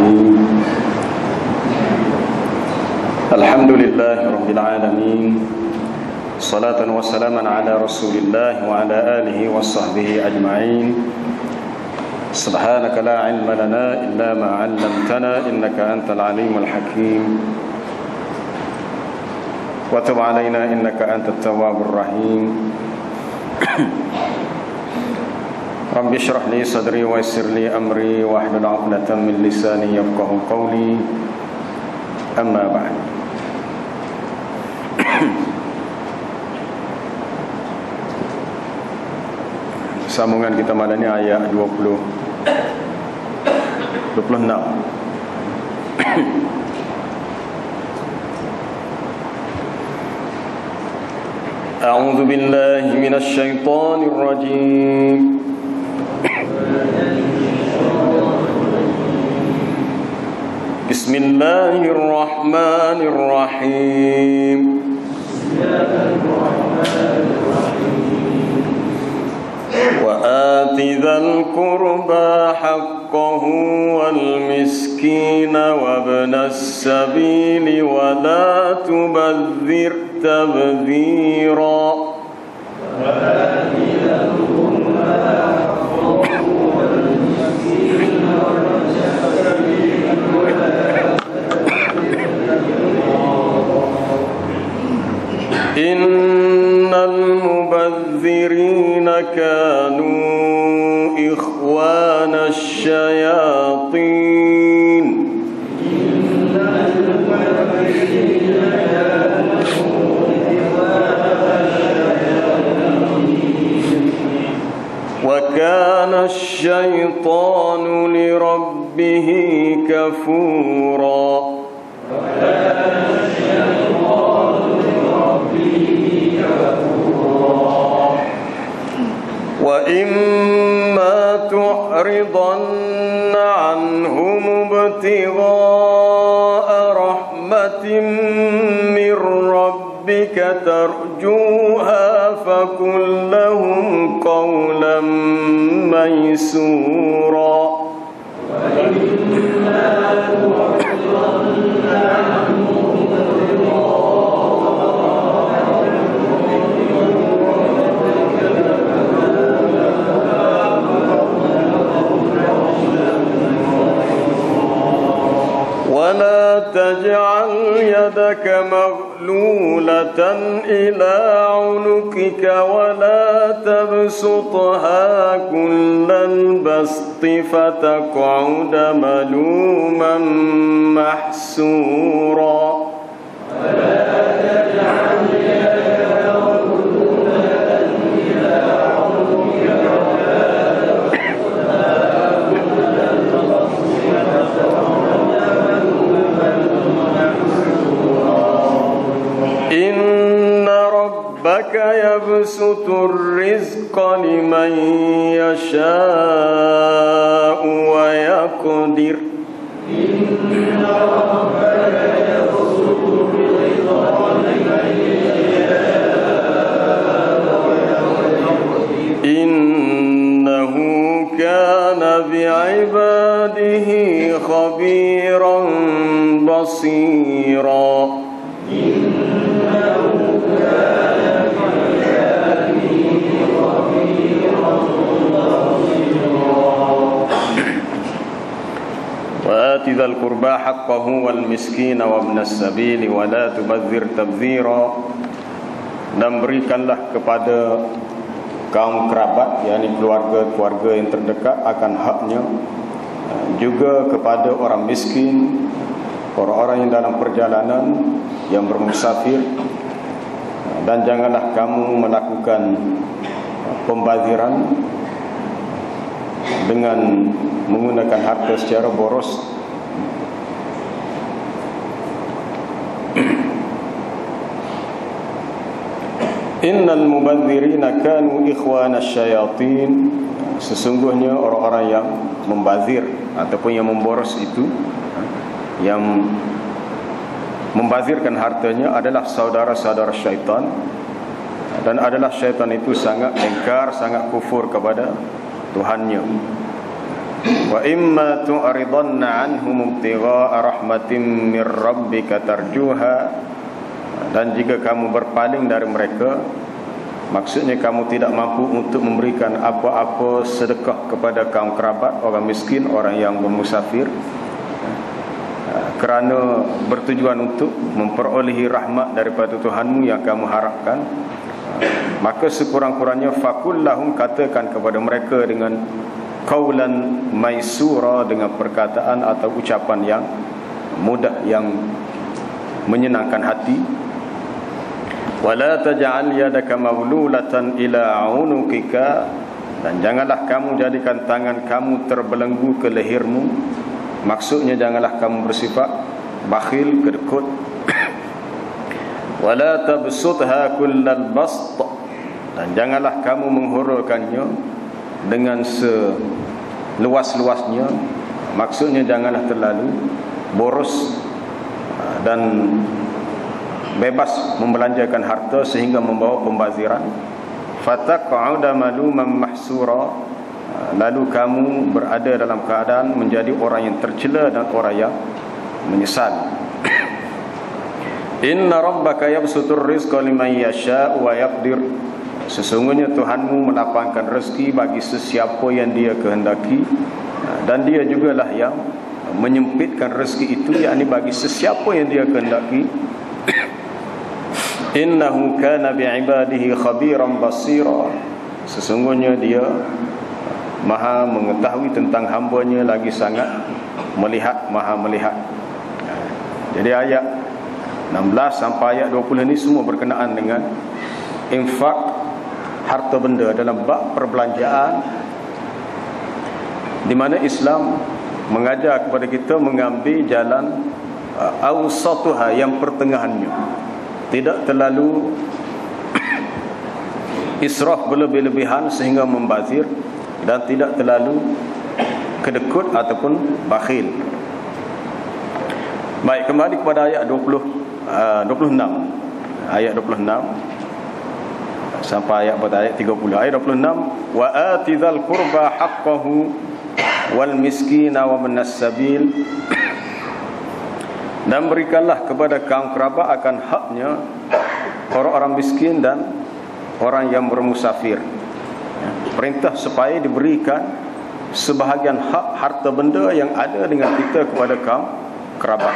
Bismillahirrahmanirrahim. Alhamdulillahirabbil alamin. Salatan wa salaman ala Rasulillah wa ala alihi wa sahbihi ajma'in. Subhanaka la ilma lana illa ma 'allamtana innaka antal alimul hakim. Wa tub 'alaina innaka antat tawwabur rahim. Rabbi shrah li sadri wa yassir li amri wa hlul 'uqdatam min lisani yafqahu qawli. Amma ba'd. Sambungan kita malam ini ayat 26. A'udzu billahi minasy syaithanir rajim. Bismillahirrahmanirrahim. Wa ati dzal qurba haqqahu wal miskina wa ibnas sabili wa la tubadzir tabdzira. Innal mubadzirina kanu ikhwana syayatin. Wa kana asy-syaitanu li rabbih kafura. وَإِمَّا تُعْرِضَنَّ عَنْهُمُ ابْتِغَاءَ رَحْمَةٍ مِّن رَّبِّكَ تَرْجُوهَا فَقُل لَّهُمْ قَوْلًا مَّيْسُورًا. ولا تجعل يدك مغلولة إلى عنقك ولا تبسطها كل البسط فتقعد ملوما محسورا. ربك يبسط الرزق لمن يشاء ويقدر. إنه كان بعباده خبيرا بصيرا. وآت ذا القربى حقه والمسكين وابن السبيل ولا تبذر تبذيرا. Dan berikanlah kepada kaum kerabat, yakni keluarga-keluarga yang terdekat akan haknya, juga kepada orang miskin, orang-orang yang dalam perjalanan, yang bermusafir. Dan janganlah kamu melakukan pembaziran dengan menggunakan harta secara boros. Innal mubadzirina kanu ikhwana syayatin. Sesungguhnya orang-orang yang membazir ataupun yang memboros itu, yang membazirkan hartanya adalah saudara-saudara syaitan. Dan adalah syaitan itu sangat ingkar, sangat kufur kepada Tuhannya. Wa imma tu'ridanna anhum ibtigha'a rahmatin min rabbika tarjuha, dan jika kamu berpaling dari mereka, maksudnya kamu tidak mampu untuk memberikan apa-apa sedekah kepada kaum kerabat, orang miskin, orang yang bermusafir, kerana bertujuan untuk memperolehi rahmat daripada Tuhanmu yang kamu harapkan, maka sekurang-kurangnya faqul lahum, katakan kepada mereka dengan qaulan maisura, dengan perkataan atau ucapan yang mudah, yang menyenangkan hati. Wala taj'al yadaka maghlulatan ila 'unuqika, dan janganlah kamu jadikan tangan kamu terbelenggu ke lehermu. Maksudnya janganlah kamu bersifat bakhil, kedekut. Wala tabsutha kullal bast, dan janganlah kamu menghurulkannya dengan seluas-luasnya. Maksudnya janganlah terlalu boros dan bebas membelanjakan harta sehingga membawa pembaziran. Fataq'uda maluman mahsura, lalu kamu berada dalam keadaan menjadi orang yang tercela dan orang yang menyesal. Inna rabbaka yabsutur rizqa liman yasha' wa yaqdir, sesungguhnya Tuhanmu melapangkan rezeki bagi sesiapa yang Dia kehendaki, dan Dia jugalah yang menyempitkan rezeki itu, yakni bagi sesiapa yang Dia kehendaki. Innahu kana bi'ibadihi khabiran basira, sesungguhnya Dia Maha mengetahui tentang hamba-Nya, lagi sangat melihat, Maha melihat. Jadi ayat 16 sampai ayat 20 ini semua berkenaan dengan infak harta benda dalam bab perbelanjaan, di mana Islam mengajar kepada kita mengambil jalan awsatuha, yang pertengahannya, tidak terlalu israf berlebih-lebihan sehingga membazir, dan tidak terlalu kedekut ataupun bakhil. Baik, kembali kepada ayat 26. Ayat 26 sampai ayat 30. Ayat 26, wa atizal qurba haqqahu wal miskina wa minas sabil, dan berikanlah kepada kaum kerabat akan haknya orang-orang miskin dan orang yang bermusafir. Perintah supaya diberikan sebahagian hak harta benda yang ada dengan kita kepada kaum kerabat,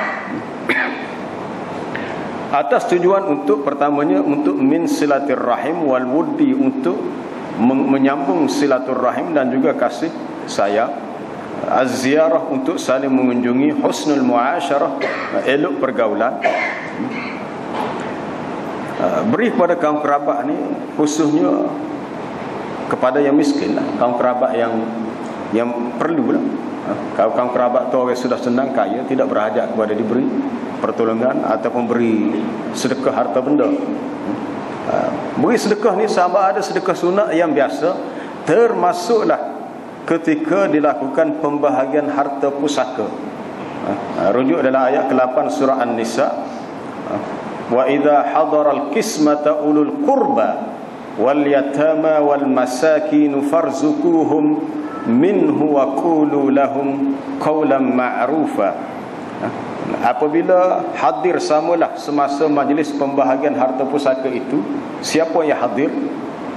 atas tujuan untuk, pertamanya, untuk min silaturrahim wal wuddi, untuk menyambung silaturrahim dan juga kasih sayang. Az-ziyarah, untuk saling mengunjungi. Husnul muasyarah, elok pergaulan. Beri kepada kaum kerabat ni khususnya kepada yang miskin lah, kaum kerabat yang perlu lah. Kalau kaum kerabat tu orang sudah senang kaya, tidak berhajat kepada diberi pertolongan ataupun beri sedekah harta benda. Beri sedekah ni sama ada sedekah sunat yang biasa, termasuklah ketika dilakukan pembahagian harta pusaka. Rujuk dalam ayat ke-8 surah An-Nisa, wa idza hadaral qismata ulul qurba wal yatama wal masakin farzuquhum minhu wa qulu lahum qawlan ma'rufa. Apabila hadir samalah semasa majlis pembahagian harta pusaka itu, siapa yang hadir?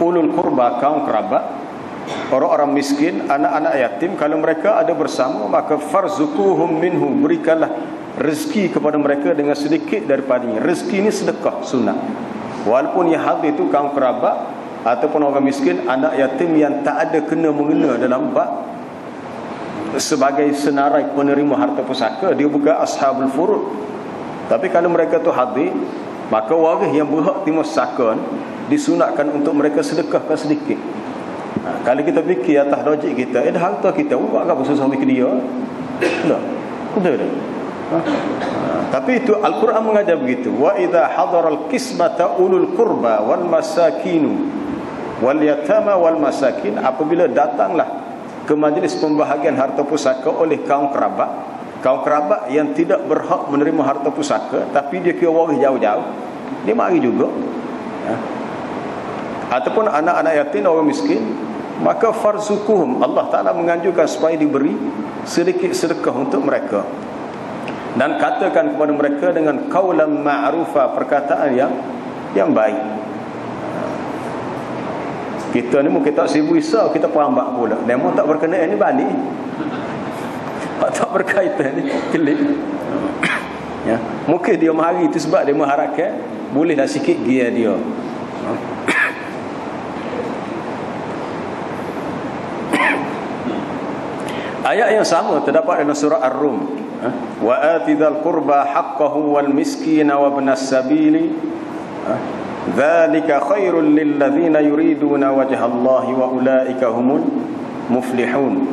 Ulul qurba, kaum kerabat, orang-orang miskin, anak-anak yatim. Kalau mereka ada bersama, maka farzuquhum minhu, berikanlah rezeki kepada mereka dengan sedikit daripadanya. Rezeki ini sedekah sunat, walaupun yang hadir itu kaum kerabat ataupun orang miskin, anak yatim yang tak ada kena mengena dalam bab sebagai senarai penerima harta pusaka. Dia bukan ashabul furud, tapi kalau mereka tu hadir, maka waris yang berhak terima pusaka disunatkan untuk mereka sedekahkan sedikit. Kalau kita fikir atas logik kita, harta kita buat apa susah mikir dia? Tak, betul tak? Tapi itu Al-Quran mengajar begitu. Wa idza hadaral qismata ulul qurba wal masakin wal yatama wal masakin, apabila datanglah ke majlis pembahagian harta pusaka oleh kaum kerabat yang tidak berhak menerima harta pusaka, tapi dia kira waris jauh-jauh, dia mari juga. Ataupun anak-anak yatim, orang miskin, maka farzukuhum, Allah Ta'ala menganjurkan supaya diberi sedikit sedekah untuk mereka, dan katakan kepada mereka dengan qaulan ma'rufa, perkataan yang baik. Kita ni mungkin tak sibuk risau, kita perambak pula. Demo tak berkenaan ni balik. Tak berkaitan ni kelip. Ya, mungkin dia mahari itu sebab dia mengharapkan bolehlah sikit gear dia. Ayat yang sama terdapat dalam surah Ar-Rum. Wa atidhal qurba haqqahu wal miskina wa ibnas sabili dzalika khairul lil ladzina yuriduna wajhallahi wa ulaika humul muflihun.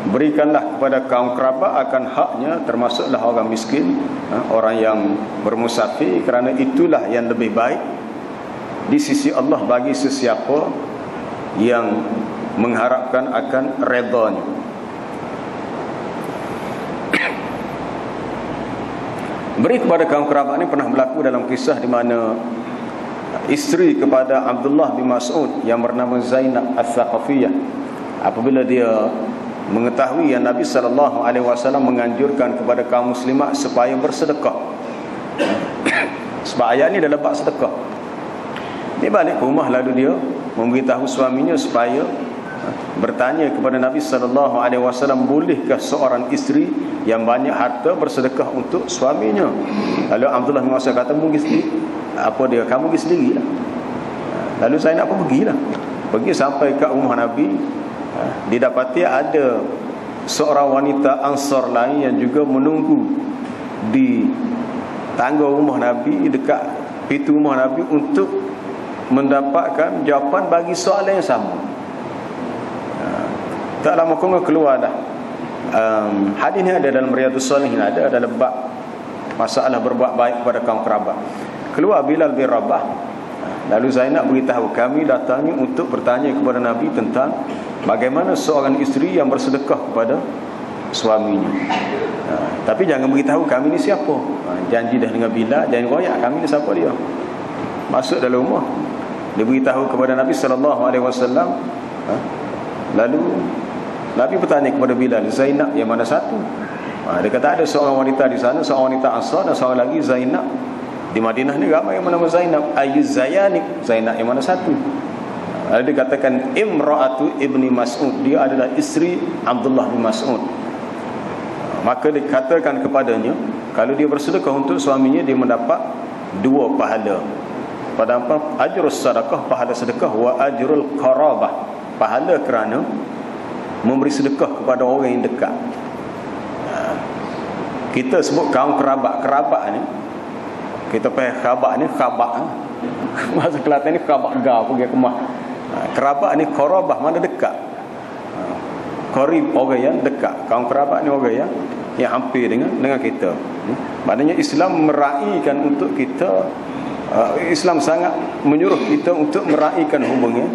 Berikanlah kepada kaum kerabat akan haknya, termasuklah orang miskin, orang yang bermusafir, kerana itulah yang lebih baik di sisi Allah bagi sesiapa yang mengharapkan akan redanya. Beri kepada kaum kerabat ini pernah berlaku dalam kisah di mana isteri kepada Abdullah bin Mas'ud yang bernama Zainab Al-Thaqafiyah, apabila dia mengetahui yang Nabi SAW menganjurkan kepada kaum muslimat supaya bersedekah. Sebab ayat ni dah lepas sedekah. Dia balik ke rumah, lalu dia memberitahu suaminya supaya bertanya kepada Nabi SAW, bolehkah seorang isteri yang banyak harta bersedekah untuk suaminya? Lalu Abdullah bin Mas'ud kata, kamu pergi sendiri lah. Lalu saya nak pergilah. Pergi sampai ke rumah Nabi, didapati ada seorang wanita Ansar lain yang juga menunggu di tangga rumah Nabi, dekat pintu rumah Nabi, untuk mendapatkan jawapan bagi soalan yang sama. Tak lama kemudian keluar dah. Hadis ni ada dalam Riyadhus Shalihin, ada dalam bab masalah berbuat baik kepada kaum kerabat. Keluar Bilal bin Rabah. Lalu Zainab beritahu, kami datang untuk bertanya kepada Nabi tentang bagaimana seorang isteri yang bersedekah kepada suaminya. Tapi jangan beritahu kami ni siapa. Janji dah dengan Bilal, jangan royak kami ni siapa dia. Masuk dalam rumah, dia beritahu kepada Nabi SAW. Lalu Nabi bertanya kepada Bilal, Zainab yang mana satu? Dia kata ada seorang wanita di sana, seorang wanita Ansar, dan seorang lagi Zainab. Di Madinah ni ramai yang bernama Zainab. Ayyuz Zayanik, Zainab yang mana satu? Lalu dikatakan Imra'atu ibni Mas'ud, dia adalah isteri Abdullah bin Mas'ud. Maka dikatakan kepadanya, kalau dia bersedekah untuk suaminya, dia mendapat 2 pahala. Pada apa? Ajrus sadaqah, pahala sedekah, wa ajrul qarabah, pahala kerana memberi sedekah kepada orang yang dekat. Kita sebut kaum kerabat ni, kita pakai kerabat ni, bahasa Kelantan ni kerabat gau, pergi kemah. Kerabat ni qarabah, mana dekat. Qarib, orang yang dekat. Kaum kerabat ni orang yang hampir dengan kita. Maknanya Islam meraihkan untuk kita, Islam sangat menyuruh kita untuk meraihkan hubungan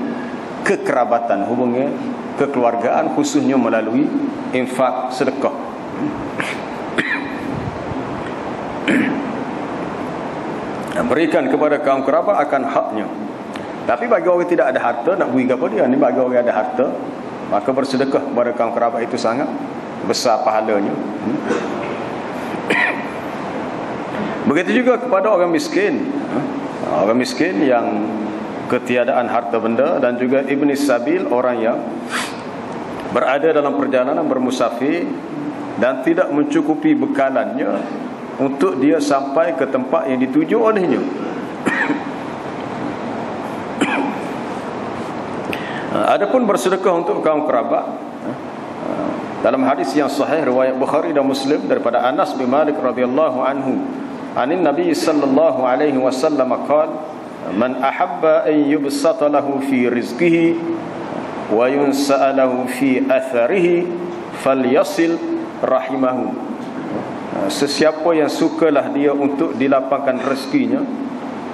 kekerabatan, hubungan kekeluargaan, khususnya melalui infak, sedekah. Berikan kepada kaum kerabat akan haknya. Tapi bagi orang tidak ada harta, nak beri kepada dia ni, bagi orang ada harta, maka bersedekah kepada kaum kerabat itu sangat besar pahalanya. Begitu juga kepada orang miskin. Orang miskin yang ketiadaan harta benda, dan juga ibni sabil, orang yang berada dalam perjalanan bermusafir dan tidak mencukupi bekalannya untuk dia sampai ke tempat yang dituju olehnya. Adapun bersedekah untuk kaum kerabat, dalam hadis yang sahih riwayat Bukhari dan Muslim daripada Anas bin Malik radhiyallahu anhu, anin Nabi sallallahu alaihi wasallam qala, man ahabba an yubsata lahu fi rizqihi wa yunsa'a lahu fi atharihi falyasil rahimahu. Sesiapa yang sukalah dia untuk dilapangkan rezekinya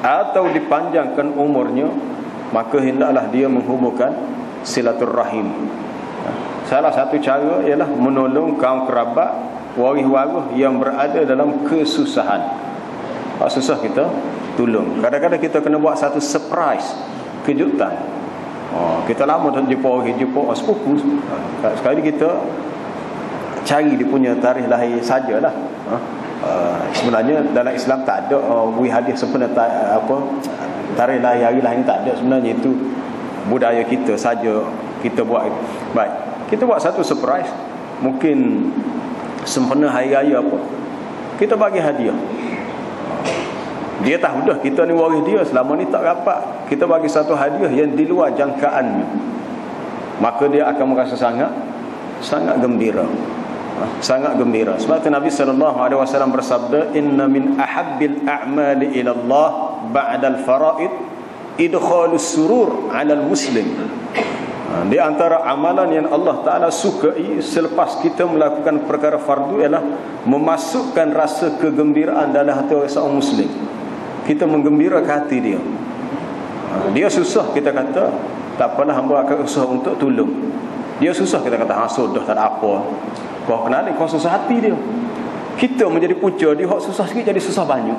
atau dipanjangkan umurnya, maka hendaklah dia menghubungkan silaturrahim. Salah satu cara ialah menolong kaum kerabat, waris-waris yang berada dalam kesusahan. Susah kita tolong. Kadang-kadang kita kena buat satu surprise, kejutan. Kita lama tak jumpa sepupu. Sekali kita cari dia punya tarikh lahir sajalah. Sebenarnya dalam Islam tak ada beri hadiah sempena tarikh lahir hari lahir ni tak ada. Sebenarnya itu budaya kita saja kita buat. Baik, kita buat satu surprise. Mungkin sempena hari raya apa, kita bagi hadiah. Dia tahu dah kita ni waris dia, selama ni tak rapat, kita bagi satu hadiah yang di luar jangkaannya, maka dia akan merasa sangat gembira. Sangat gembira. Sebab tu Nabi SAW bersabda, inna min ahabbil a'mali ila Allah ba'da al-fara'id idkhalus surur 'ala al-muslim. Di antara amalan yang Allah Ta'ala sukai selepas kita melakukan perkara fardu ialah memasukkan rasa kegembiraan dalam hati seorang muslim. Kita menggembirakan hati dia. Dia susah, kita kata tak apalah, hamba akan usaha untuk tolong. Dia susah, kita kata sudah tak ada apa. Kau kenali, kau susah hati dia. Kita menjadi punca, dia hak susah sikit jadi susah banyak.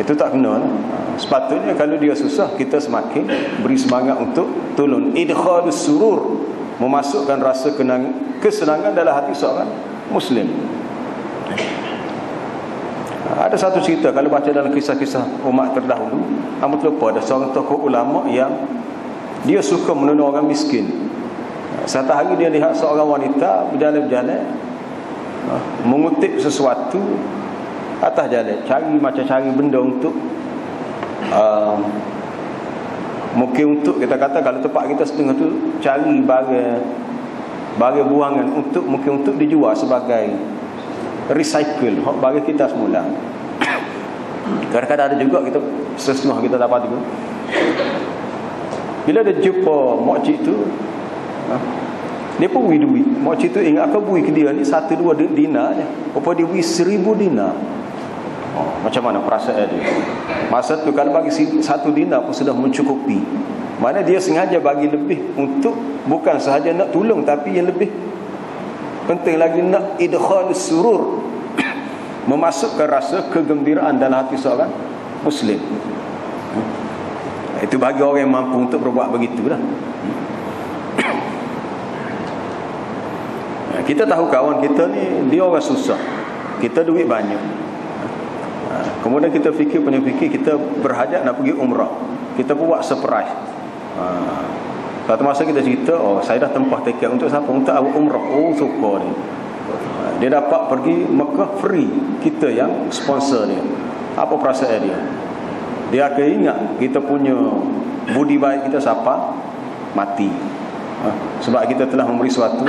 Itu tak kena lah. Sepatutnya kalau dia susah, kita semakin beri semangat untuk tolong. Idkhalus surur, memasukkan rasa kesenangan dalam hati seorang muslim. Ada satu cerita, kalau baca dalam kisah-kisah umat terdahulu, hamba terlupa, ada seorang tokoh ulama yang dia suka menolong orang miskin. Satu hari dia lihat seorang wanita berjalan-jalan, mengutip sesuatu atas jalan, cari benda untuk mungkin untuk, kita kata kalau tempat kita setengah tu cari barang buangan untuk mungkin untuk dijual sebagai recycle bagi kita semula. Kadang-kadang ada juga kita sesuatu kita dapat juga. Bila dia jumpa makcik tu, dia pun beri duit. Makcik tu ingat aku beri ke dia ni 1-2 dinar je. Apa dia beri 1000 dinar. Macam mana perasaan dia? Masa tu kalau bagi 1 dinar pun sudah mencukupi. Mana dia sengaja bagi lebih untuk bukan sahaja nak tolong, tapi yang lebih penting lagi nak idkhalus surur, memasukkan rasa kegembiraan dalam hati seorang muslim. Itu bagi orang yang mampu untuk berbuat begitulah. Kita tahu kawan kita ni dia orang susah, kita duit banyak, kemudian kita fikir kita berhajat nak pergi umrah, kita buat surprise. Satu masa kita cerita, saya dah tempah tiket untuk siapa? Untuk awak umrah. Suka dia. Dia dapat pergi Mekah free. Kita yang sponsor dia. Apa perasaan dia? Dia akan ingat kita punya budi baik kita siapa? Mati. Sebab kita telah memberi suatu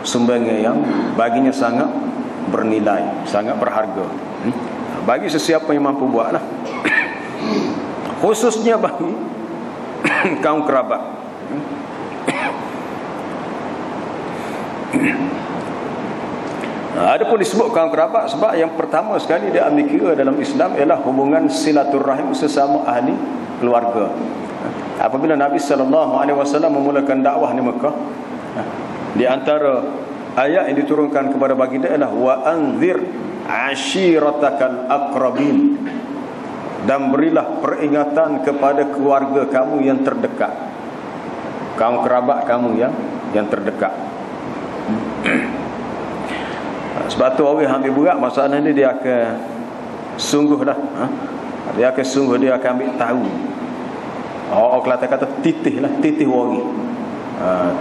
sumbangan yang baginya sangat bernilai, sangat berharga. Bagi sesiapa yang mampu buatlah. Khususnya bagi kaum kerabat. Adapun disebut kaum kerabat sebab yang pertama sekali dia ambil kira dalam Islam ialah hubungan silaturahim sesama ahli keluarga. Apabila Nabi SAW memulakan dakwah di Mekah, di antara ayat yang diturunkan kepada baginda ialah wa anzir ashiratakal aqrabin, dan berilah peringatan kepada keluarga kamu yang terdekat, kaum kerabat kamu yang terdekat. Sebab tu orang ambil berat masalah ni, dia akan sungguh dah, dia akan ambil tahu. Orang Kelantan kata titih lah, titih wari.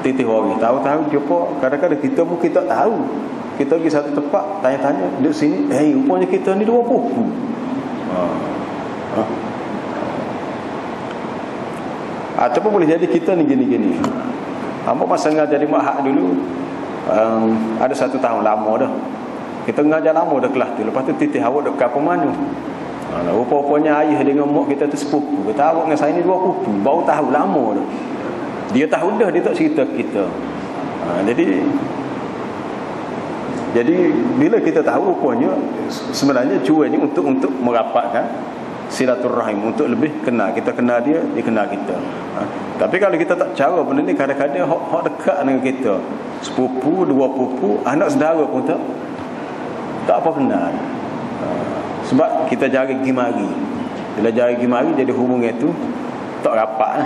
Titih wari, tahu-tahu jumpa. Kadang-kadang kita pun kita tahu, kita pergi satu tempat, tanya-tanya di sini, rupanya kita ni 2 pupu. Ataupun boleh jadi kita ni gini-gini. Hamba masa ngajar di Mahak dulu, ada 1 tahun lama dah. Kita ngajar lama dah kelas tu. Lepas tu titih awak dekat apa mana. Rupa-rupanya ayah dengan mak kita tu sepupu. Kata awak dengan saya ni 2 pupu. Baru tahu lama dah. Dia tahu dah, dia tak cerita kita. Jadi bila kita tahu rupanya sebenarnya cuanya untuk merapatkan silaturahim, untuk lebih kenal. Kita kenal dia, dia kenal kita. Tapi kalau kita tak cara benda ni, kadang-kadang hak dekat dengan kita, sepupu, 2 pupu, anak saudara pun tak apa kenal. Sebab kita jari pergi mari. Bila jari pergi mari, jadi hubungan itu tak rapat.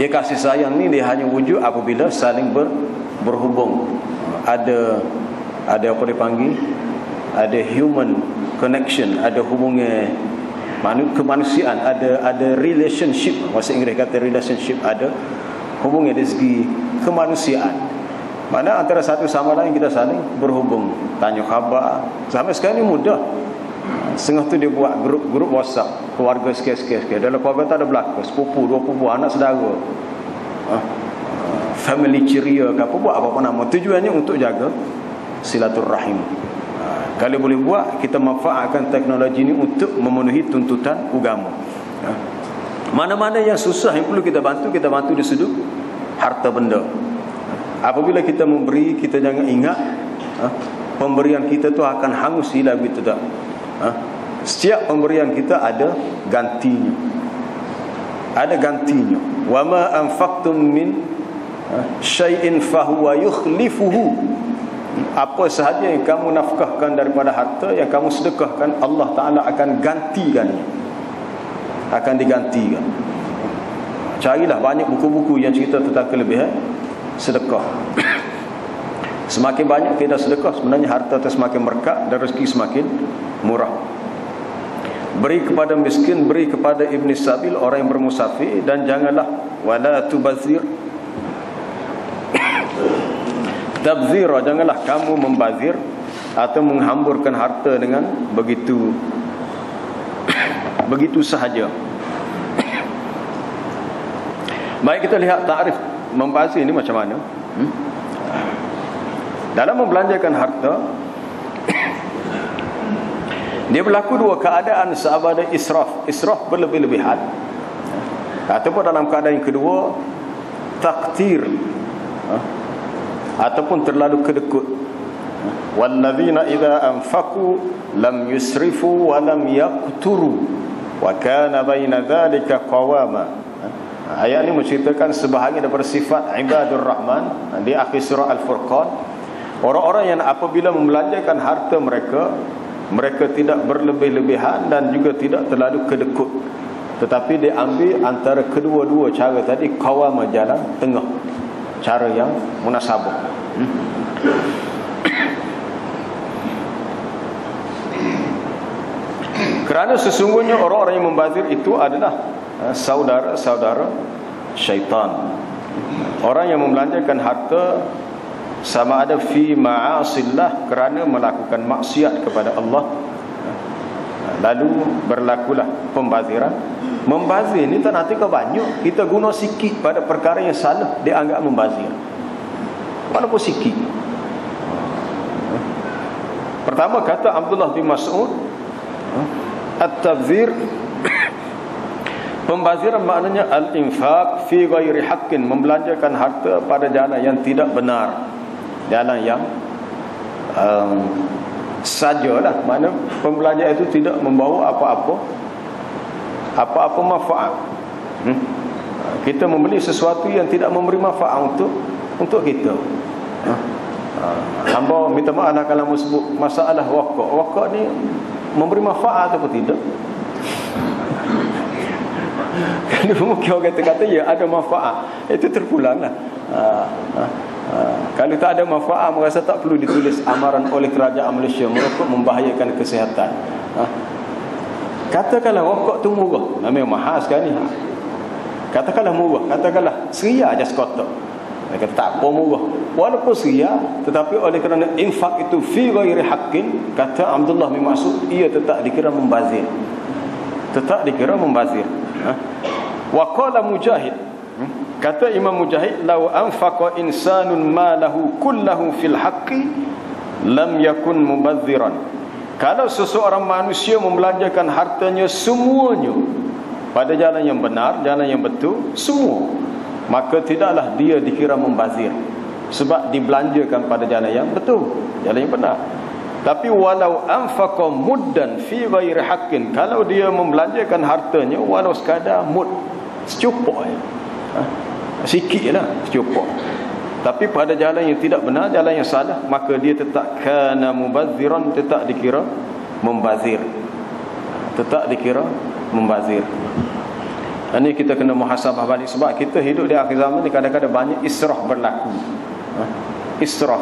Dia kasih sayang ni dia hanya wujud apabila saling berhubung. Ada apa dipanggil? Ada human connection, ada hubungan kemanusiaan, ada relationship. Bahasa Inggeris kata relationship, ada hubungan dari segi kemanusiaan. Mana antara satu sama lain kita saling berhubung, tanya khabar. Sampai sekarang ni mudah. Setengah tu dia buat grup WhatsApp keluarga sikit-sikit. Dalam keluarga tu ada belaka, sepupu, dua pupu, anak saudara, family ceria ke apa, buat apa-apa nama. Tujuannya untuk jaga silaturrahim. Kalau boleh buat, kita manfaatkan teknologi ini untuk memenuhi tuntutan agama. Mana-mana yang susah yang perlu kita bantu di sudut harta benda. Apabila kita memberi, kita jangan ingat pemberian kita tu akan hangus hilang, begitu tak? Setiap pemberian kita ada gantinya. Ada gantinya. Wa ma anfaqtum min syai'in fahuwa yukhlifuhu. Apa sahaja yang kamu nafkahkan daripada harta, yang kamu sedekahkan, Allah Ta'ala akan gantikannya. Akan digantikan. Carilah banyak buku-buku yang cerita tentang kelebihan sedekah. Semakin banyak kita sedekah, sebenarnya harta itu semakin berkat dan rezeki semakin murah. Beri kepada miskin, beri kepada ibn sabil, orang yang bermusafir, dan janganlah wala tubazir tabzira, janganlah kamu membazir atau menghamburkan harta dengan begitu sahaja. Baik, kita lihat takrif membazir ini macam mana. Dalam membelanjakan harta, dia berlaku dua keadaan. Sama ada israf berlebih-lebihan, ataupun dalam keadaan yang kedua taktir, ataupun terlalu kedekut. Walladzina idza anfaqu lam yusrifu wa lam yaqturu wa kana baina dzalika qawama. Ayat ini menceritakan sebahagian daripada sifat ibadur rahman di akhir surah Al-Furqan. Orang-orang yang apabila membelanjakan harta mereka, mereka tidak berlebih-lebihan dan juga tidak terlalu kedekut, tetapi dia ambil antara kedua-dua cara tadi, qawama, jalan tengah, cara yang munasabah. Kerana sesungguhnya orang-orang yang membazir itu adalah saudara-saudara syaitan. Orang yang membelanjakan harta sama ada fi ma'asillah, kerana melakukan maksiat kepada Allah, lalu berlakulah pembaziran. Membazir ni tak nanti ke banyak, kita guna sikit pada perkara yang salah, dia anggap membazir, walaupun sikit. Pertama kata Abdullah bin Mas'ud, at-tabzir, pembaziran maknanya al-infaq fi ghairi haqqin, membelanjakan harta pada jalan yang tidak benar, jalan yang sajalah. Mana pembelanjaan itu tidak membawa apa-apa manfaat. Kita membeli sesuatu yang tidak memberi manfaat untuk kita. Hamba minta maaf kalau sebut masalah wakaf. Wakaf ni memberi manfaat atau tidak? Kalau mungkin orang kata ya ada manfaat, itu terpulanglah. Kalau tak ada manfaat, merasa tak perlu ditulis amaran oleh kerajaan Malaysia merokok membahayakan kesihatan. Katakanlah rokok tu murah, memang mahal sekali. Katakanlah murah, katakanlah seria aja sekotak. Dia kata tak apa murah, walaupun seria, tetapi oleh kerana infak itu fi ghairi haqqin, kata Abdullah bin Mas'ud, ia tetap dikira membazir. Tetap dikira membazir. Wa qala Mujahid, kata Imam Mujahid, law anfaqa insanun malahu kullahu fil haqqi lam yakun mubadziran. Kalau seseorang manusia membelanjakan hartanya semuanya pada jalan yang benar, jalan yang betul, semua, maka tidaklah dia dikira membazir, sebab dibelanjakan pada jalan yang betul, jalan yang benar. Tapi walau anfaqa muddan fi ghairi haqqin, kalau dia membelanjakan hartanya walau sekadar mud, secupok je, sikitlah secupok, tapi pada jalan yang tidak benar, jalan yang salah, maka dia tetap kana mubadziran, tetap dikira membazir, tetap dikira membazir. Ini kita kena muhasabah balik, sebab kita hidup di akhir zaman ni kadang-kadang banyak israf berlaku. Israf.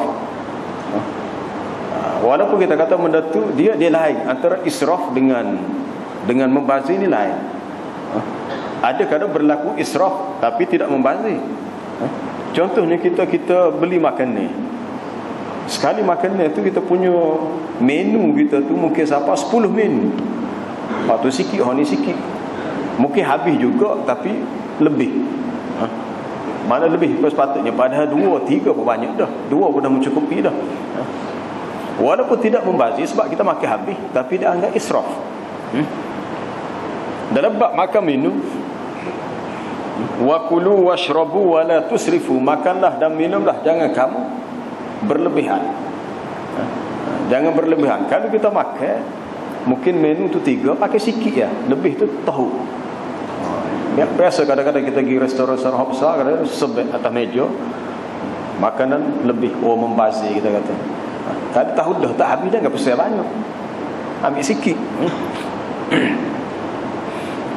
Walaupun kita kata benda tu dia lain, antara israf dengan membazir ni lain. Ada kadang berlaku israf tapi tidak membazir. Contohnya kita beli makan ni. Sekali makan ni tu kita punya menu kita tu mungkin sampai 10 menu. Waktu sikit, ni sikit. Mungkin habis juga tapi lebih. Mana lebih sepatutnya, padahal 2, 3 pun banyak dah. 2 pun dah mencukupi dah. Walaupun tidak membazir sebab kita makan habis, tapi dia anggap israf. Dalam bab makan minum, wa kulu washrabu wa la tusrifu, makanlah dan minumlah, jangan kamu berlebihan. Jangan berlebihan. Kalau kita makan mungkin menu tu 3, pakai sikit ya, lebih tu tahu. Biasa kadang-kadang kita pergi restoran-restoran besar, kadang-kadang sebab atas meja makanan lebih, membazir kita kata. Kalau tahu dah tak habis, jangan pesan banyak, ambil sikit.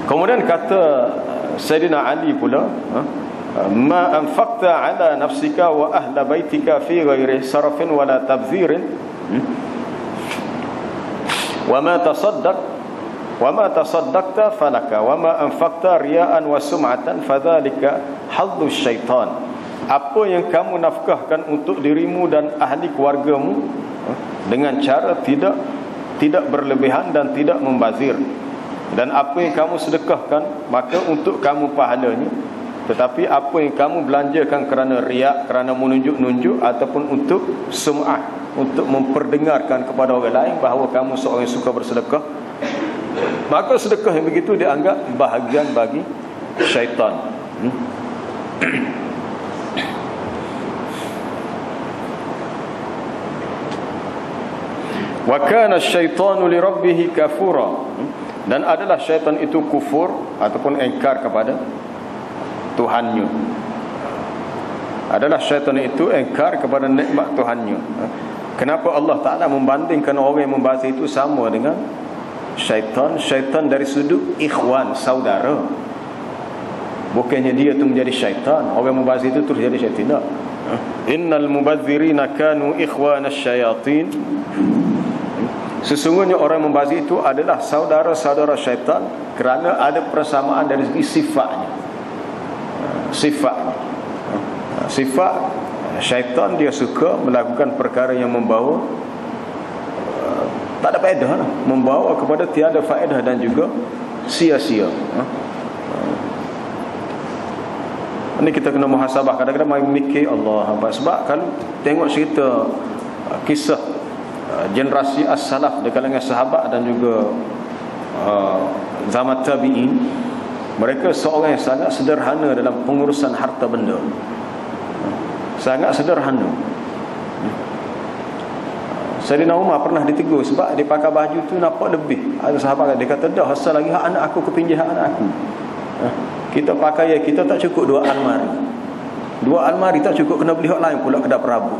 Kemudian kata Sayyidina Ali pula, ma anfaqta ala nafsika wa ahla baitika fi ghairi sarafin wala tabdhirin wa ma tasaddaqta falaka wa ma anfaqta riya'an wa sum'atan fadhalika haddu syaitan. Apa yang kamu nafkahkan untuk dirimu dan ahli keluargamu dengan cara tidak berlebihan dan tidak membazir, dan apa yang kamu sedekahkan maka untuk kamu pahalanya. Tetapi apa yang kamu belanjakan kerana riak, kerana menunjuk-nunjuk, ataupun untuk sum'ah, untuk memperdengarkan kepada orang lain bahawa kamu seorang yang suka bersedekah, maka sedekah yang begitu dianggap bahagian bagi syaitan. Wa kana asyaitanu li rabbih kafura, dan adalah syaitan itu kufur ataupun engkar kepada Tuhannya. Adalah syaitan itu engkar kepada nikmat Tuhannya. Kenapa Allah Ta'ala membandingkan orang yang membazir itu sama dengan syaitan? Syaitan dari sudut ikhwan, saudara. Bukannya dia itu menjadi syaitan, orang yang membazir itu terus jadi syaitan. Tidak. Innal mubadzirina kanu ikhwanas syayatin. Sesungguhnya orang membazir itu adalah saudara-saudara syaitan, kerana ada persamaan dari segi sifatnya. Sifat syaitan, dia suka melakukan perkara yang membawa tak ada faedah, membawa kepada tiada faedah dan juga sia-sia. Ini kita kena muhasabah. Kadang-kadang main mikir Allah. Sebab kalau tengok cerita kisah generasi as-salaf di kalangan sahabat dan juga zaman tabi'in, mereka seorang yang sangat sederhana dalam pengurusan harta benda. Sangat sederhana. Sayyidina Umar pernah ditegur sebab dia pakai baju tu nampak lebih. Ada sahabat dia kata, dah asal lagi hak anak aku kepinjah anak aku. Kita pakai, kita tak cukup 2 almari. 2 almari tak cukup, kena beli hak lain pula kedai perabot.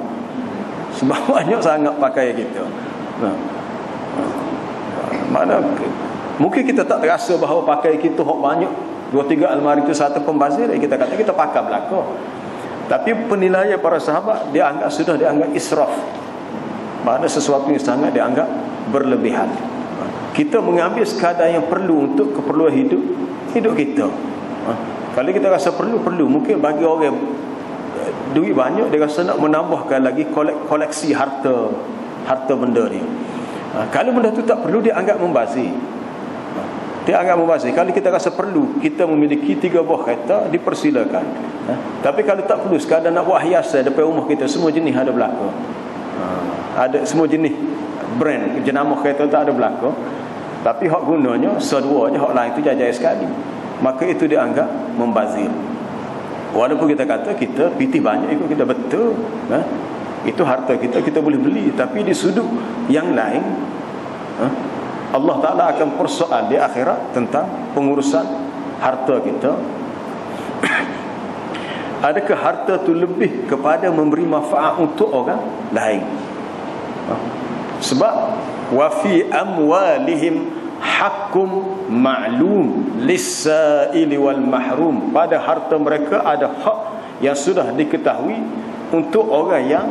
Sebab banyak sangat pakai kita. Mana mungkin kita tak terasa bahawa pakai kita hak banyak, 2-3 almari itu satu pembazir, kita kata kita pakai belaka. Tapi penilaian para sahabat, dia anggap sudah dianggap israf. Mana sesuatu yang sangat dianggap berlebihan. Kita mengambil sekadar yang perlu untuk keperluan hidup kita. Kalau kita rasa perlu, mungkin bagi orang duit banyak, dia rasa nak menambahkan lagi koleksi harta benda ni. Kalau benda tu tak perlu, dia anggap membazir. Kalau kita rasa perlu, kita memiliki 3 buah kereta, dipersilakan. Tapi kalau tak perlu, sekadar nak buat hiasan depan rumah kita, semua jenis ada belaka. Ada semua jenis brand jenama kereta tak ada belaka. Tapi hak gunanya sedua je, hak lain tu jajai sekali, maka itu dianggap membazir. Walaupun kita kata kita pitih banyak ikut kita, betul, itu harta kita boleh beli. Tapi di sudut yang lain, Allah Ta'ala akan persoal di akhirat tentang pengurusan harta kita. Adakah harta tu lebih kepada memberi manfaat untuk orang lain? Sebab wa fi amwalihim haqqum ma'lum lis-sa'ili wal mahrum. Pada harta mereka ada hak yang sudah diketahui untuk orang yang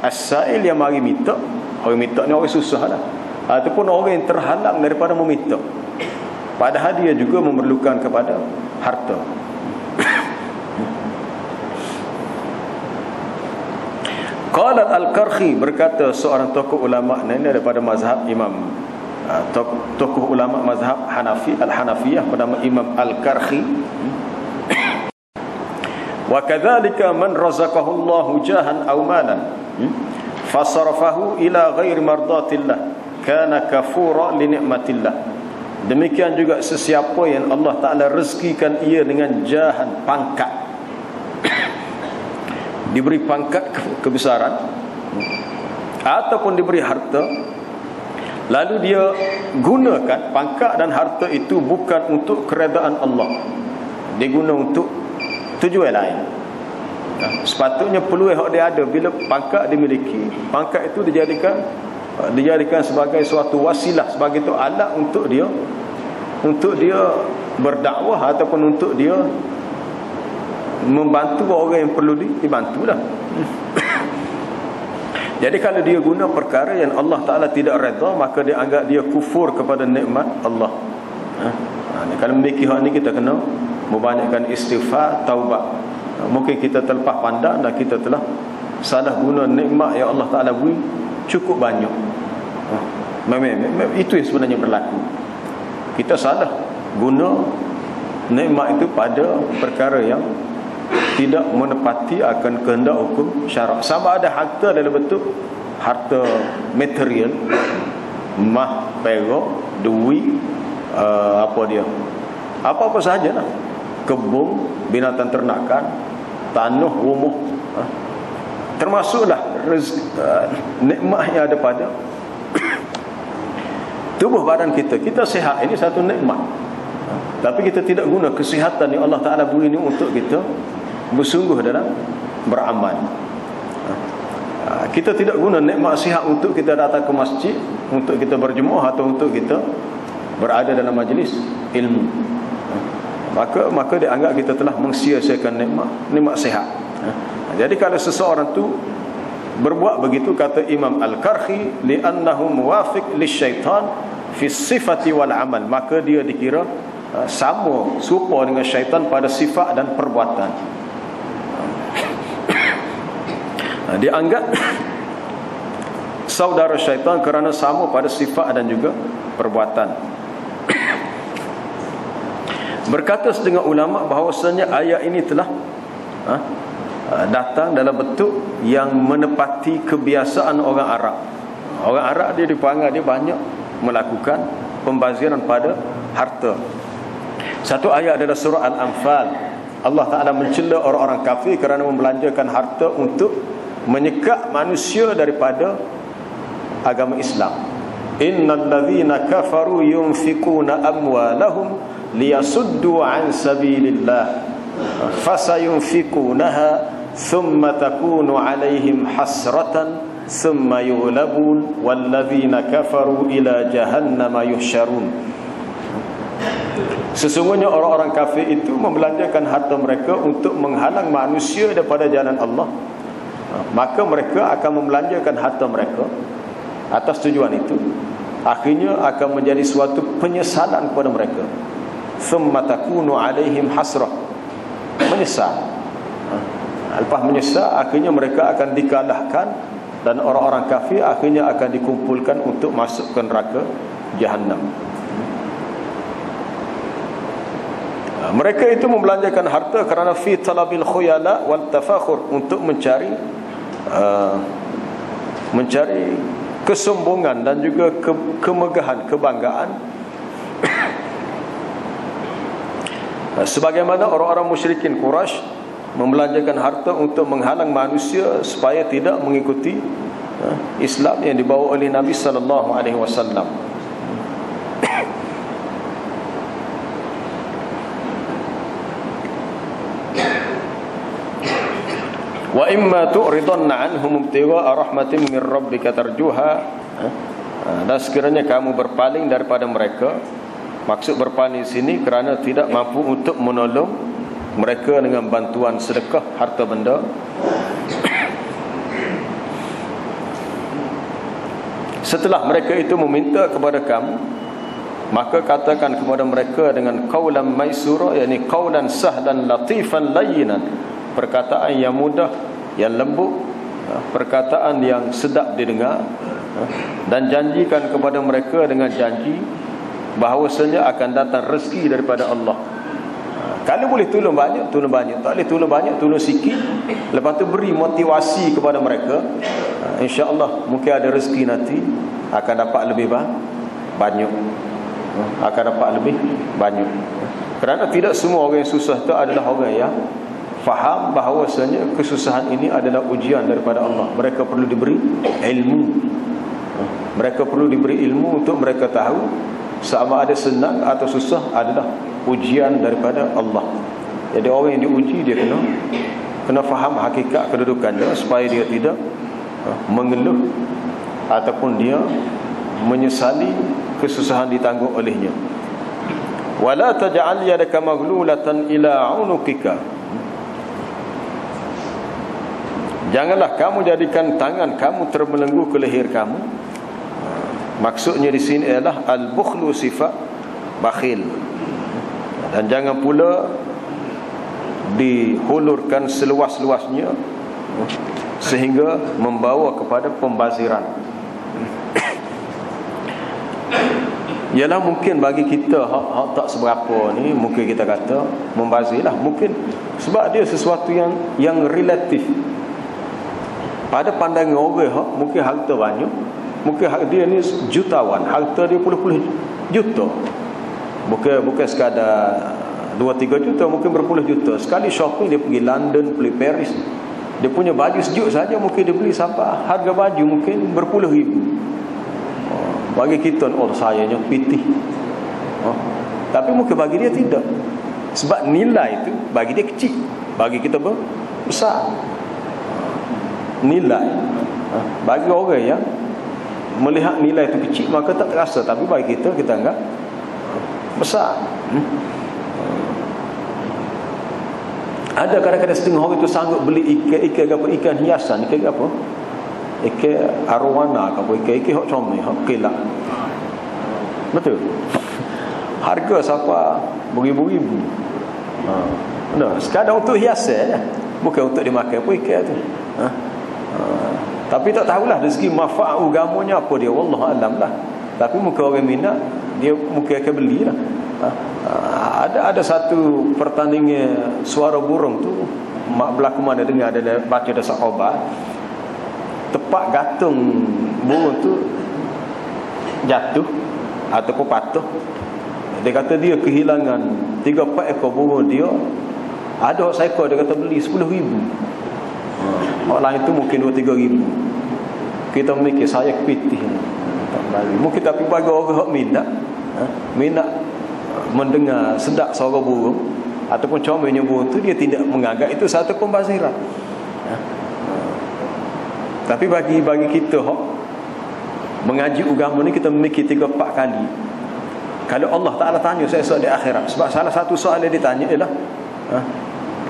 as-sa'il, yang mari minta. Orang minta ni orang susah lah, ataupun orang yang terhalang daripada meminta, padahal dia juga memerlukan kepada harta. Qala al-Karhi, berkata seorang tokoh ulama, ini daripada mazhab Imam, tokoh ulama mazhab Hanafi, al-Hanafiyah, bernama Imam al-Karhi. Wa kadzalika man razaqahu Allahu jahan aw malan fasarafahu ila ghairi mardatillah kana kafura li ni'matillah. Demikian juga sesiapa yang Allah Ta'ala rezekikan ia dengan jahan, pangkat, diberi pangkat kebesaran, ataupun diberi harta, lalu dia gunakan pangkat dan harta itu bukan untuk keredaan Allah, dia guna untuk tujuan lain. Sepatutnya peluang yang dia ada, bila pangkat dimiliki, pangkat itu dijadikan sebagai suatu wasilah, sebagai itu alat untuk dia berdakwah, ataupun untuk dia membantu orang yang perlu dibantulah. Jadi kalau dia guna perkara yang Allah Ta'ala tidak redha, maka dia anggap dia kufur kepada nikmat Allah. Kalau memiliki hak ni, kita kena membanyakkan istighfar, taubat. Mungkin kita terlepas pandang dan kita telah salah guna nikmat yang Allah Ta'ala beri cukup banyak. Itu yang sebenarnya berlaku. Kita salah guna nikmat itu pada perkara yang tidak menepati akan kehendak hukum syarak. Sama ada harta dalam bentuk harta material, mah, perak, duit, apa-apa sahajalah, kebun, binatang ternakan, tanah, rumah, termasuklah nikmat yang ada pada tubuh badan kita. Kita sihat, ini satu nikmat, tapi kita tidak guna kesihatan yang Allah Ta'ala beri ini untuk kita bersungguh dalam beramal. Kita tidak guna nikmat sihat untuk kita datang ke masjid, untuk kita berjemaah, atau untuk kita berada dalam majlis ilmu. Maka dia anggap kita telah mensia-siakan nikmat sihat. Jadi kalau seseorang tu berbuat begitu, kata Imam Al-Karhi, li'annahu muwafiq lisyaitan fi sifati wal amal, maka dia dikira sama, serupa dengan syaitan pada sifat dan perbuatan. Dia anggap saudara syaitan kerana sama pada sifat dan juga perbuatan. Berkata setengah ulama bahawasanya ayat ini telah datang dalam bentuk yang menepati kebiasaan orang Arab. Orang Arab dia dipanggil, dia banyak melakukan pembaziran pada harta. Satu ayat adalah surah Al-Anfal. Allah Ta'ala mencela orang-orang kafir kerana membelanjakan harta untuk menyekat manusia daripada agama Islam. Innal ladzina kafaru yunfikuna amwalahum liyasuddu an sabilillah fasayunfikunaha thumma takunu alaihim hasratan thumma yughlabun walladzina kafaru ila jahannama yuhsyarun. Sesungguhnya orang-orang kafir itu membelanjakan harta mereka untuk menghalang manusia daripada jalan Allah, maka mereka akan membelanjakan harta mereka atas tujuan itu, akhirnya akan menjadi suatu penyesalan kepada mereka. Thumma takunu alaihim hasrah, menyesal. Lepas menyesal, akhirnya mereka akan dikalahkan, dan orang-orang kafir akhirnya akan dikumpulkan untuk masuk ke neraka Jahannam. Mereka itu membelanjakan harta kerana fi talabil khuyala wal tafakhur, untuk mencari kesombongan dan juga kemegahan, kebanggaan. Sebagaimana orang-orang musyrikin Quraisy membelanjakan harta untuk menghalang manusia supaya tidak mengikuti Islam yang dibawa oleh Nabi sallallahu alaihi wasallam. Wa imma tu'ridanna anhum ibtigha'a rahmatin min rabbika tarjuha Dan sekiranya kamu berpaling daripada mereka, maksud berpaling di sini kerana tidak mampu untuk menolong mereka dengan bantuan sedekah harta benda, setelah mereka itu meminta kepada kamu, maka katakan kepada mereka dengan qaulan maisura, yakni qaulan sahlan latifan layyinan, perkataan yang mudah, yang lembut, perkataan yang sedap didengar, dan janjikan kepada mereka dengan janji bahawasanya akan datang rezeki daripada Allah. Kalau boleh tolong banyak, tolong banyak. Tak boleh tolong banyak, tolong sikit. Lepas tu beri motivasi kepada mereka, insya-Allah mungkin ada rezeki nanti akan dapat lebih banyak. Akan dapat lebih banyak. Kerana tidak semua orang yang susah itu adalah orang yang faham bahawasanya kesusahan ini adalah ujian daripada Allah. Mereka perlu diberi ilmu. Mereka perlu diberi ilmu untuk mereka tahu sama ada senang atau susah adalah ujian daripada Allah. Jadi orang yang diuji dia kena faham hakikat kedudukan dia, supaya dia tidak mengeluh ataupun dia menyesali kesusahan ditanggung olehnya. Wala taj'al yadaka maghlulatan ila 'unuqika. Janganlah kamu jadikan tangan kamu terbelenggu ke leher kamu. Maksudnya di sini adalah al-bukhlu sifat bakhil. Dan jangan pula dihulurkan seluas-luasnya sehingga membawa kepada pembaziran. Ialah mungkin bagi kita hak tak seberapa ni, mungkin kita kata membazirlah, mungkin sebab dia sesuatu yang relatif. Pada pandangan orang mungkin harta banyak, mungkin dia ni jutawan, harta dia puluh-puluh juta. Bukan sekadar 2-3 juta, mungkin berpuluh juta. Sekali shopping dia pergi London, pergi Paris, dia punya baju sejuk saja mungkin dia beli sampai harga baju mungkin berpuluh ribu. Bagi kita, oh sayanya pitih. Tapi mungkin bagi dia tidak. Sebab nilai itu bagi dia kecil, bagi kita besar. Nilai bagi orang yang melihat nilai itu kecil maka tak terasa, tapi bagi kita anggap besar. Ada kadang-kadang setengah orang itu sanggup beli ikan hiasan, ikan apa? Ikan arowana ke apa, ikan hok comel, hok kelak. Betul. Harga siapa beribu-ribu. Benar. Sekadar untuk hiasan, bukan untuk dimakan apa ikan tu. Tapi tak tahulah dari segi manfaat agamanya apa dia, wallahu alam lah. Tapi muka orang minat, dia mungkin akan belilah. Ada satu pertandingan suara burung tu, mak berlaku mana dengar ada baca dasar khabar. Tepat gantung burung tu jatuh ataupun patuh. Dia kata dia kehilangan 3-4 ekor burung dia. Ada seekor dia kata beli 10,000. Orang lain tu mungkin 2-3 ribu. Kita mikir saya kepitih tak bagi. Mungkin tapi bagi orang minat mendengar sedap suara burung ataupun comelnya burung tu, dia tidak menganggap itu satu pembaziran. Tapi bagi kita mengaji agama ni, kita mikir 3-4 kali. Kalau Allah Ta'ala tanya sesuatu di akhirat, sebab salah satu soalan yang ditanya ialah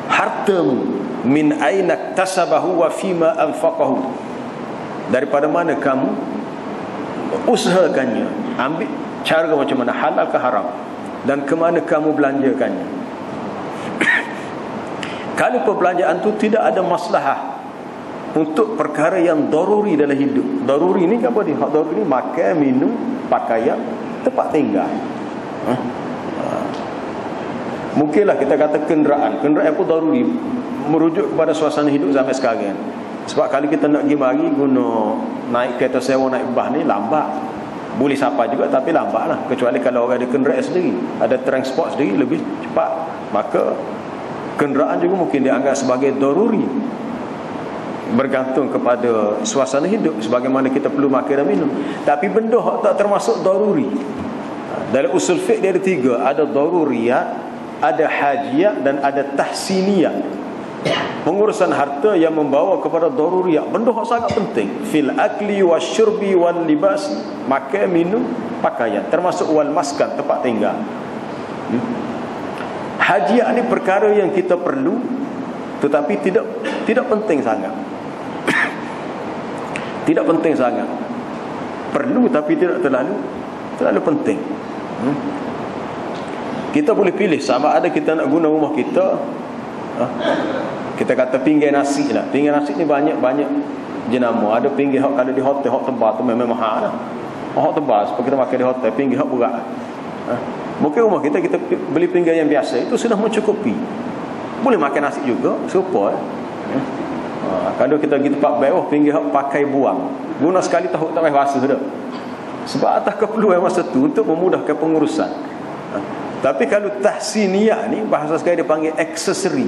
hartamu min aina tasabahu wa fima anfaqahu, daripada mana kamu usahakannya, ambil cara macam mana, halal ke haram, dan ke mana kamu belanjakannya. Kalau perbelanjaan tu tidak ada maslahah untuk perkara yang daruri dalam hidup. Daruri ni apa dia? Hak daruri ni makan, minum, pakaian, tempat tinggal. Mungkinlah kita kata kenderaan pun daruri, merujuk kepada suasana hidup zaman sekarang. Sebab kalau kita nak pergi mari guna naik kereta sewa, naik bas ni lambat. Boleh sapa juga tapi lambat lah. Kecuali kalau orang ada kenderaan sendiri, ada transport sendiri, lebih cepat. Maka kenderaan juga mungkin dianggap sebagai daruri, bergantung kepada suasana hidup, sebagaimana kita perlu makan dan minum. Tapi benda tak termasuk daruri. Dalam usul fiqh dia ada 3. Ada daruriyat, ada hajiyat, dan ada tahsiniyat. pengurusan harta yang membawa kepada daruriyat, benda yang sangat penting, fil akli wasyurbi wal libas, makan, minum, pakaian, termasuk wal maskan, tempat tinggal. Hajiat ni perkara yang kita perlu, tetapi tidak penting sangat. Tidak penting sangat. Perlu tapi tidak terlalu penting. Kita boleh pilih sama ada kita nak guna rumah kita. Kita kata pinggir nasi lah. Pinggir nasi ni banyak jenama. Ada pinggir hak kalau di hotel hak tebal tu memang mahal lah. Hak tebal sebab kita makan di hotel, pinggir hak berat. Mungkin rumah kita beli pinggir yang biasa itu sudah mencukupi. Boleh makan nasi juga, serupa. Kalau kita pergi tempat baik, pinggir hak pakai buang. Guna sekali tahu tak payah basuh dah. Sebab atas keperluan masa tu untuk memudahkan pengurusan. Tapi kalau tahsiniyah ni bahasa sekarang dia panggil aksesori.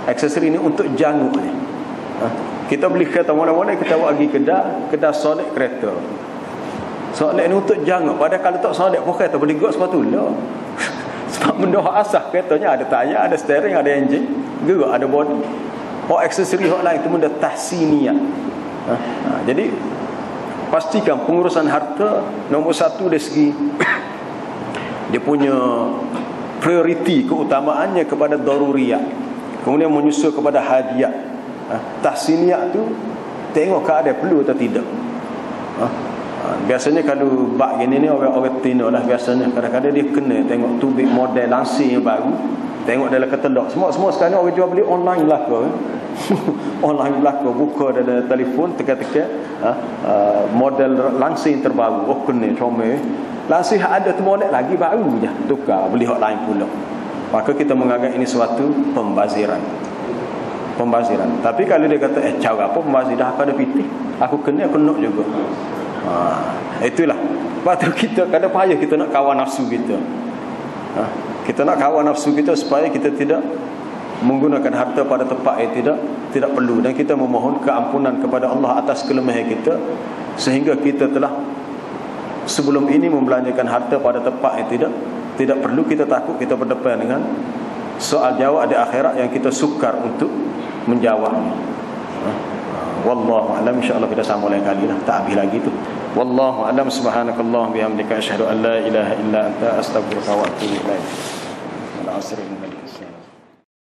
Aksesori ni untuk janguk ni. Kita beli kereta mana-mana, kita bawa pergi kedai solek kereta. Solek ni untuk janguk. Padahal kalau tak solek pun kereta boleh gerak sepatu lah. Sebab benda asah keretanya ada tayar, ada steering, ada enjin, gerak, ada body. Aksesori hak lain itu benda tahsiniyah. Jadi pastikan pengurusan harta nombor satu dari segi dia punya prioriti, keutamaannya kepada daruriyat, kemudian menyusul kepada hadiah. Tahsiniyah tu tengok keadaan perlu atau tidak. Biasanya kalau bak gini ni orang tino lah, biasanya kadang-kadang dia kena tengok tubik model langsing yang baru, tengok dalam katalog. Semua sekarang orang jual beli online belaka. Online belaka, buka dalam telefon, tekan-tekan model langsing terbaru. Kena comel. Langsing ada tu model lagi baru je, tukar beli hak lain pula. Maka kita menganggap ini suatu pembaziran. Tapi kalau dia kata cara apa pembazir, dah aku ada pitih, aku kena aku nak juga. Itulah. Lepas tu kita kadang payah kita nak kawal nafsu kita. Kita nak kawal nafsu kita supaya kita tidak menggunakan harta pada tempat yang tidak perlu, dan kita memohon keampunan kepada Allah atas kelemahan kita, sehingga kita telah sebelum ini membelanjakan harta pada tempat yang tidak perlu. Kita takut kita berdepan dengan soal jawab di akhirat yang kita sukar untuk menjawabnya. Wallahu a'lam. Insya-Allah kita sambung lain kali lah, tak habis lagi tu. Wallahu a'lam. Subhanakallah bihamdika asyhadu an la ilaha illa anta astaghfiruka wa atubu ilaik. Al-asr.